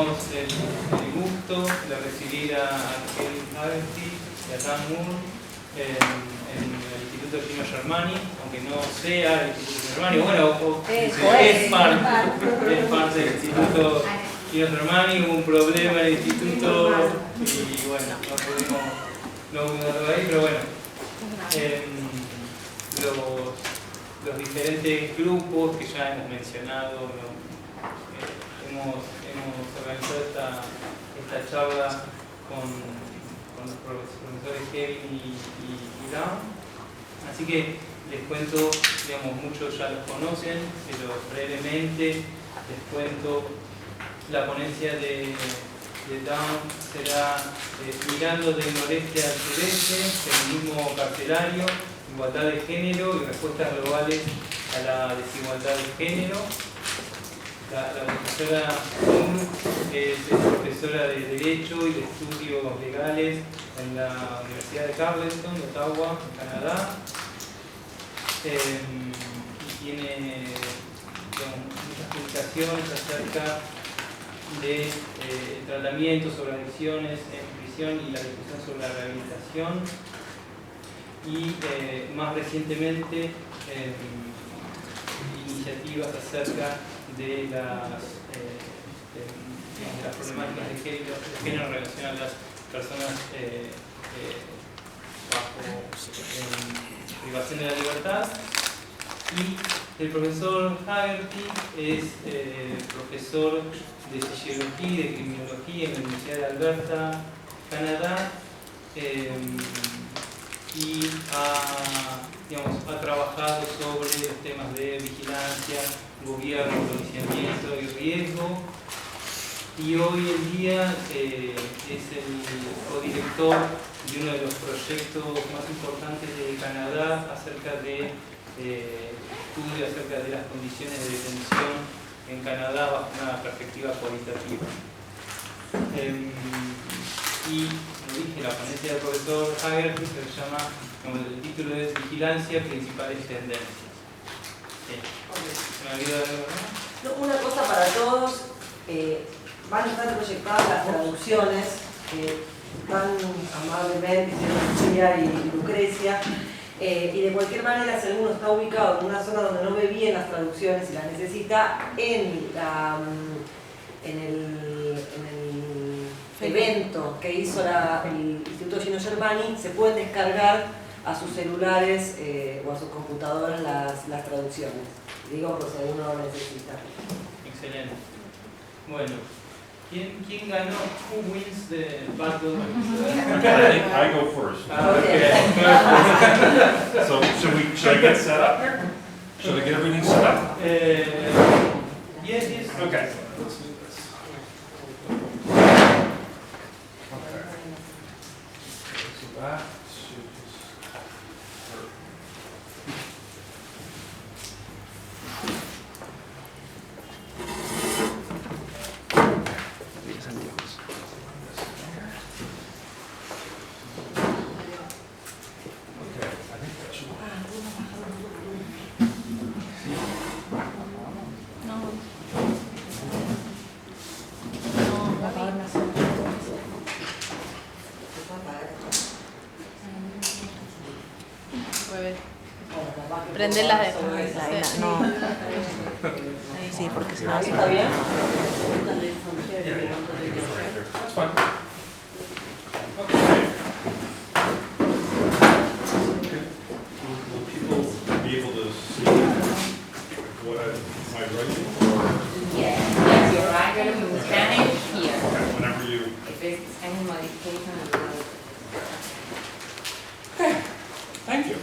tenemos el gusto de recibir a Haggerty y a Dan Moore en el Instituto Gino Germani, aunque no sea el Instituto Germani, bueno, es parte del Instituto Gino Germani. Hubo un problema en el Instituto y bueno, no pudimos darlo ahí, pero bueno, los diferentes grupos que ya hemos mencionado, hemos organizado esta charla con los profesores Kevin y Dan. Así que les cuento, digamos, muchos ya los conocen, pero brevemente les cuento. La ponencia de Dan será mirando del noreste al sureste, feminismo carcelario, igualdad de género y respuestas globales a la desigualdad de género. La profesora es profesora de Derecho y de Estudios Legales en la Universidad de Carleton, de Ottawa, en Canadá. Y tiene muchas publicaciones acerca de tratamiento sobre adicciones en prisión y la discusión sobre la rehabilitación. Y más recientemente iniciativas acerca de las problemáticas de género en relación a las personas bajo privación de la libertad. Y el profesor Haggerty es profesor de Sociología y de Criminología en la Universidad de Alberta, Canadá, y ha trabajado sobre los temas de vigilancia, gobierno, policiamiento y riesgo, y hoy en día es el codirector de uno de los proyectos más importantes de Canadá acerca de estudio acerca de las condiciones de detención en Canadá bajo una perspectiva cualitativa. Y como dije, la ponencia del profesor Haggerty se llama, como el título es Vigilancia, principales tendencias. ¿Me olvidó de algo, no? Una cosa para todos, van a estar proyectadas las traducciones que tan amablemente hicieron Lucía y Lucrecia, y de cualquier manera, si alguno está ubicado en una zona donde no ve bien las traducciones y las necesita, en el evento que hizo el Instituto Gino Germani, se pueden descargar a sus celulares o a sus computadoras las traducciones. Digo, pues si alguno lo necesita. Excelente. Bueno, ¿quién ganó? Who wins the battle? I go first. Okay. So should I get set up here? Should I get everything set up? Yes. Okay. That should just work. Okay, I think that should work. Prenderlas de no. Sí, porque si no. ¿Está bien? That's fine. Will people be able to see what am I writing? Yes, you're right, we scan it here. Okay, whenever you. If it's any modification, Okay, thank you.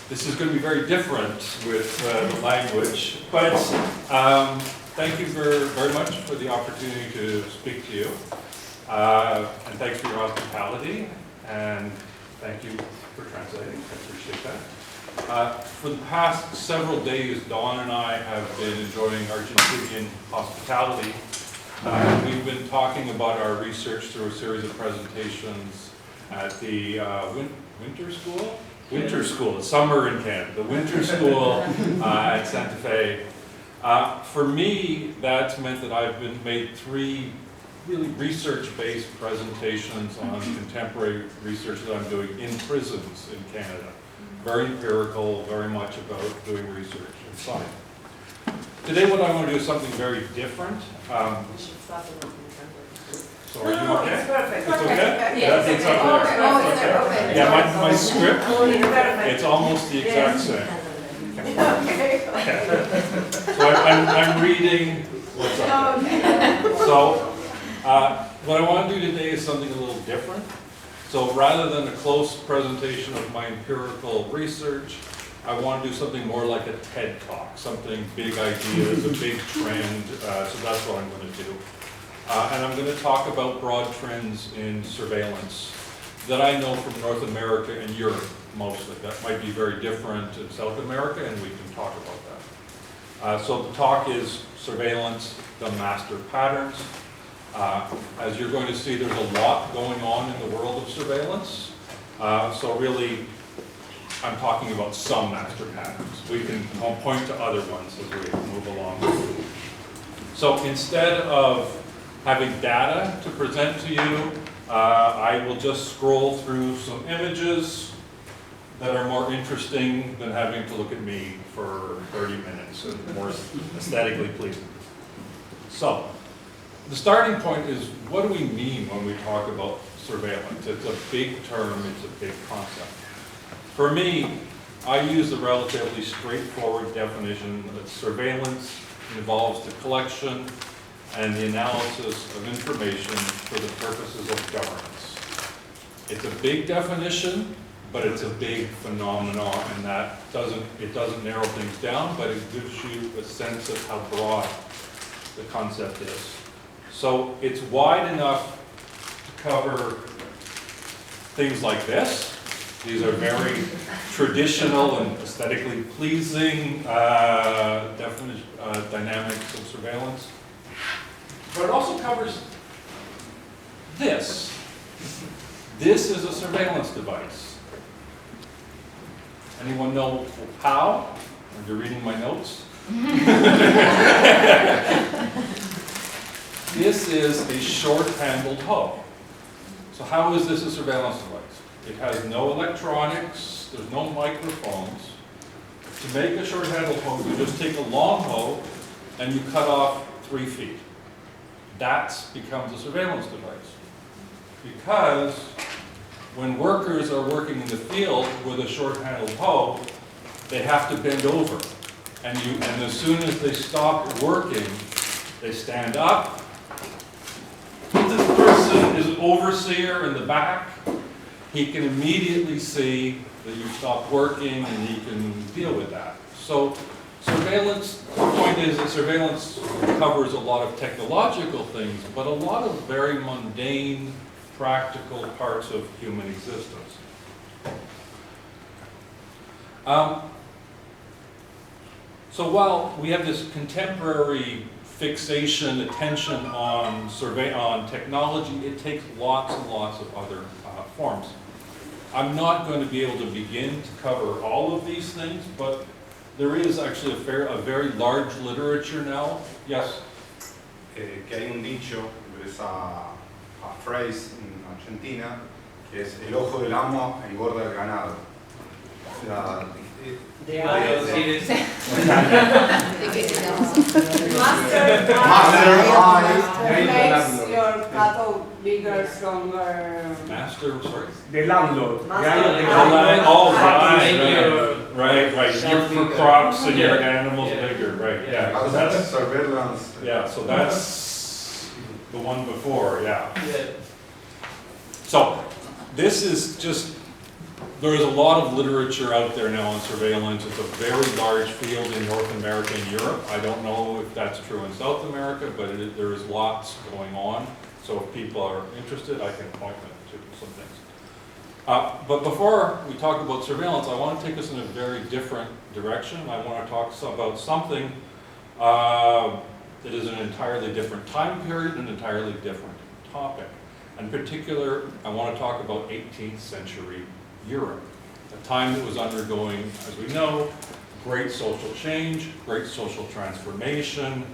This is going to be very different with the language, but thank you very much for the opportunity to speak to you, and thanks for your hospitality, and thank you for translating. I appreciate that. For the past several days, Dawn and I have been enjoying Argentinian hospitality. We've been talking about our research through a series of presentations at the winter school? Winter school, it's summer in Canada. The winter school at Santa Fe For me, that's meant that I've made 3 really research-based presentations on contemporary research that I'm doing in prisons in Canada. Very empirical, very much about doing research inside. Today what I want to do is something very different. We should stop it. So are you okay? It's perfect. It's okay? Yes. It's up there. Oh, it's there, okay. Yeah, my script, Perfect. it's almost the exact same. Okay. So I'm reading what's up there. So what I want to do today is something a little different. So rather than a close presentation of my empirical research, I want to do something more like a TED Talk, something big ideas, a big trend, so that's what I'm going to do. And I'm going to talk about broad trends in surveillance that I know from North America and Europe mostly. That might be very different in South America, and we can talk about that. So the talk is surveillance, the master patterns. As you're going to see, there's a lot going on in the world of surveillance. So really, I'm talking about some master patterns. We can point to other ones as we move along. So instead of having data to present to you, I will just scroll through some images that are more interesting than having to look at me for 30 minutes and more aesthetically pleasing. So, the starting point is, what do we mean when we talk about surveillance? It's a big term, it's a big concept. For me, I use a relatively straightforward definition that surveillance involves the collection and the analysis of information for the purposes of governance. It's a big definition, but it's a big phenomenon, and that it doesn't narrow things down, but it gives you a sense of how broad the concept is. So it's wide enough to cover things like this. These are very traditional and aesthetically pleasing dynamics of surveillance. But it also covers this. This is a surveillance device. Anyone know how? Are you reading my notes? This is a short-handled hoe. So how is this a surveillance device? It has no electronics, there's no microphones. To make a short-handled hoe, you just take a long hoe and you cut off 3 feet. That becomes a surveillance device. Because when workers are working in the field with a short-handled hoe, they have to bend over. And as soon as they stop working, they stand up. This person is an overseer in the back. He can immediately see that you've stopped working and he can deal with that. So surveillance, the point is that surveillance covers a lot of technological things, but a lot of very mundane, practical parts of human existence. So while we have this contemporary fixation, attention on technology, it takes lots and lots of other forms. I'm not going to be able to begin to cover all of these things, but there is actually a very large literature now. Yes? Que hay un dicho, esa phrase en Argentina, que es el ojo del amo engorda el ganado. Makes your cattle bigger, stronger. Master, sorry? The landlord. Right. Your crops and your animals bigger, right? Yeah. So that's surveillance. Yeah. So that's the one before. Yeah. So this is just. There is a lot of literature out there now on surveillance. It's a very large field in North America and Europe. I don't know if that's true in South America, but there is lots going on. So if people are interested, I can point them to some things. But before we talk about surveillance, I want to take us in a very different direction. I want to talk about something that is an entirely different time period, an entirely different topic. In particular, I want to talk about 18th century Europe, a time that was undergoing, as we know, great social change, great social transformation,